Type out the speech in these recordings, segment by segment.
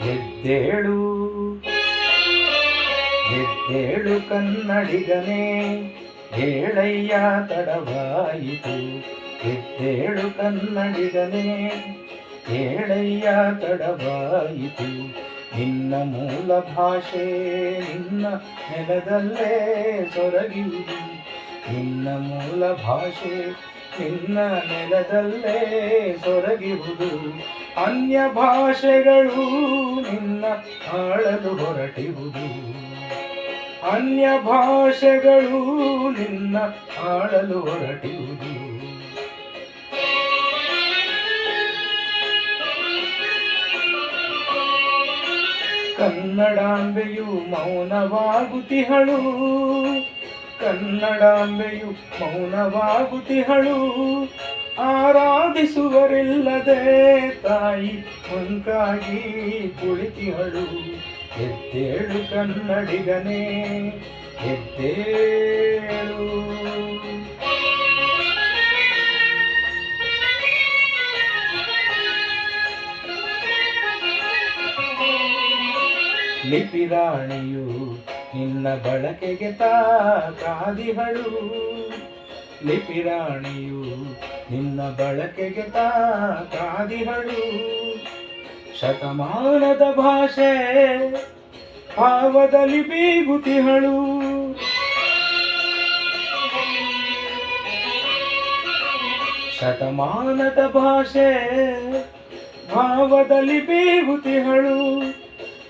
ಎದ್ದೇಳು ಎದ್ದೇಳು ಕನ್ನಡಿಗನೇ, ಹೇಳಯ್ಯ ತಡವಾಯಿತು. ಎದ್ದೇಳು ಕನ್ನಡಿಗನೇ, ಹೇಳಯ್ಯ ತಡವಾಯಿತು. ನಿನ್ನ ಮೂಲ ಭಾಷೆ ನಿನ್ನ ನೆಲದಲ್ಲೇ ಸೊರಗಿರುವುದು. ನಿನ್ನ ಮೂಲ ಭಾಷೆ ನಿನ್ನ ನೆಲದಲ್ಲೇ ಸೊರಗಿರುವುದು. ಅನ್ಯ ಭಾಷೆಗಳು ನಿನ್ನ ಆಳಲು ಹೊರಟಿರುವುದು. ಅನ್ಯ ಭಾಷೆಗಳು ನಿನ್ನ ಆಳಲು ಹೊರಟಿರುವುದು. ಕನ್ನಡಾಂಬೆಯು ಮೌನವಾಗುತ್ತಿಹಳು, ಕನ್ನಡಾಂಬೆಯು ಮೌನವಾಗುತ್ತಿಹಳು. ಆರಾಧಿಸುವರಿಲ್ಲದೆ ತಾಯಿ ಮಂಕಾಗಿ ಕುಳಿತಿಹಳು. ಎದ್ದೇಳು ಕನ್ನಡಿಗನೇ, ಎದ್ದೇಳು. ಲಿಪಿರಾಣಿಯು ನಿನ್ನ ಬಳಕೆಗೆ ಕಾದಿಹಳು. ಲಿಪಿರಾಣಿಯು ನಿನ್ನ ಬಳಕೆಗೆ ಕಾದಿಹಳು. ಶತಮಾನದ ಭಾಷೆ ಭಾವದಲ್ಲಿ ಬೀಗುತಿಹಳು. ಶತಮಾನದ ಭಾಷೆ ಭಾವದಲ್ಲಿ ಬೀಗುತಿಹಳು.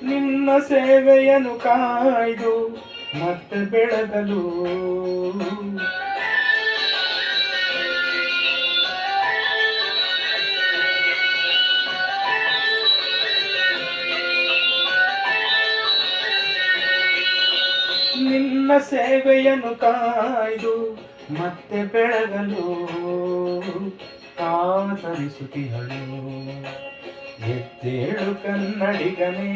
ನಿನ್ನ ಸೇವೆಯನ್ನು ಕಾಯ್ದು ಮತ್ತೆ ಬೆಳಗಲು. ನಿನ್ನ ಸೇವೆಯನ್ನು ಕಾಯ್ದು ಮತ್ತೆ ಬೆಳಗಲು ಕಾತರಿಸುತ್ತಿಹಳು. ಎದ್ದೇಳು ಕನ್ನಡಿಗನೇ,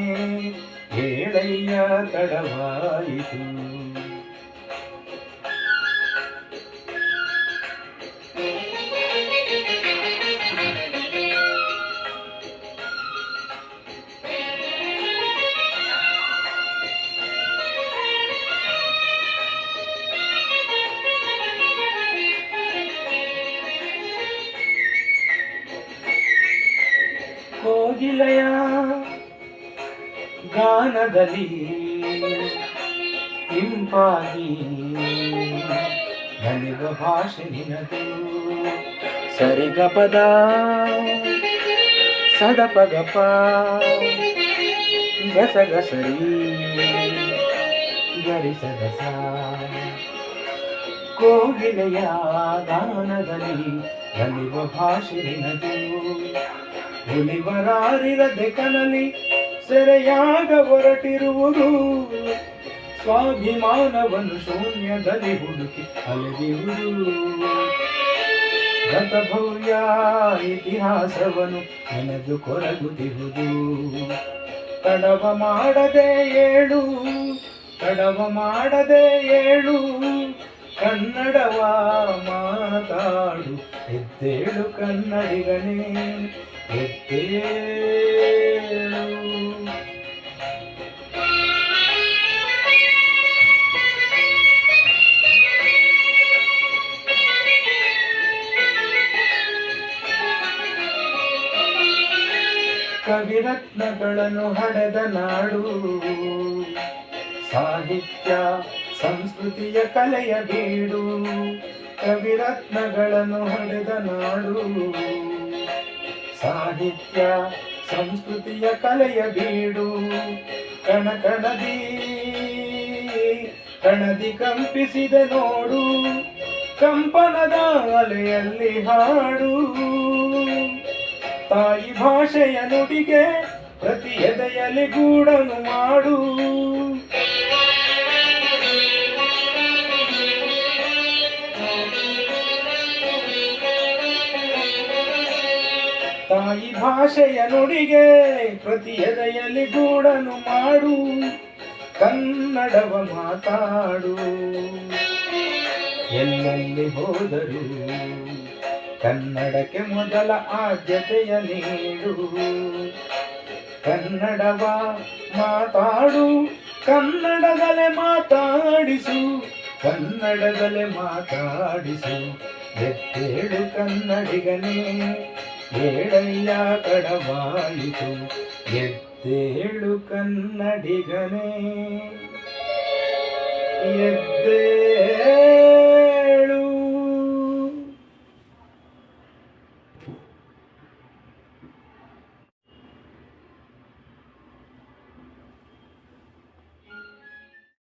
ಹೇಳಯ್ಯ ತಡವಾಯಿತು. ಕೋಗಿಲೆಯ ಗಾನದಲ್ಲಿ ಇಂಪಾಗಿ ನಲಿವ ಭಾಷೆ ನಿನದು. ಸರಿಗಪದ ಸದಪಗಪ ಗಸಗಸರಿ ಗರಿಸಗಸ. ಕೋಗಿಲೆಯ ಗಾನದಲ್ಲಿ ನಲಿವ ಭಾಷೆ ನಿನದು. ಹುಲಿವರಾರಿರದೆ ಕನಲಿ ಸೆರೆಯಾಗ ಹೊರಟಿರುವುದು. ಸ್ವಾಭಿಮಾನವನ್ನು ಶೂನ್ಯದಲ್ಲಿ ಹುಡುಕಿ ಅಲೆದಿರುವುದು. ಗತಭವ್ಯ ಇತಿಹಾಸವನ್ನು ನೆನೆದು ಕೊರಗುತ್ತಿರುವುದು. ತಡವ ಮಾಡದೆ ಏಳು, ತಡವ ಮಾಡದೆ ಏಳು, ಕನ್ನಡವ ಮಾತಾಡು. ಎದ್ದೇಳು ಕನ್ನಡಿಗನೇ, ಎದ್ದೇಳು. ಕವಿರತ್ನಗಳನ್ನು ಹಡೆದ ನಾಡು. ಸಾಹಿತ್ಯ ಸಂಸ್ಕೃತಿಯ ಕಲೆಯ ಬೀಡು. ಕವಿರತ್ನಗಳನ್ನು ಹಡೆದ ನಾಡು. ಸಾಹಿತ್ಯ ಸಂಸ್ಕೃತಿಯ ಕಲೆಯ ಬೀಡು. ಕಣಕಣದಿ ಕಣದಿ ಕಂಪಿಸಿದ ನೋಡು. ಕಂಪನದ ಅಲೆಯಲ್ಲಿ ಹಾಡು. ತಾಯಿ ಭಾಷೆಯ ನುಡಿಗೆ ಪ್ರತಿ ಎದೆಯಲ್ಲಿ ಗೂಡನ್ನು ಮಾಡು. ತಾಯಿ ಭಾಷೆಯ ನುಡಿಗೆ ಪ್ರತಿ ಎದೆಯಲ್ಲಿ ಗೂಡನ್ನು ಮಾಡು. ಕನ್ನಡವ ಮಾತಾಡು. ಎಲ್ಲೆಲ್ಲಿ ಹೋದರು ಕನ್ನಡಕ್ಕೆ ಮೊದಲ ಆದ್ಯತೆಯ ನೀಡು. ಕನ್ನಡವ ಮಾತಾಡು, ಕನ್ನಡದಲ್ಲೇ ಮಾತಾಡಿಸು, ಕನ್ನಡದಲ್ಲೇ ಮಾತಾಡಿಸು. ಎದ್ದೇಳು ಕನ್ನಡಿಗನೇ, ಏಳಯ್ಯ ತಡವಾಯಿತು, ಎದ್ದೇಳು ಕನ್ನಡಿಗನೇ, ಎದ್ದೇಳು.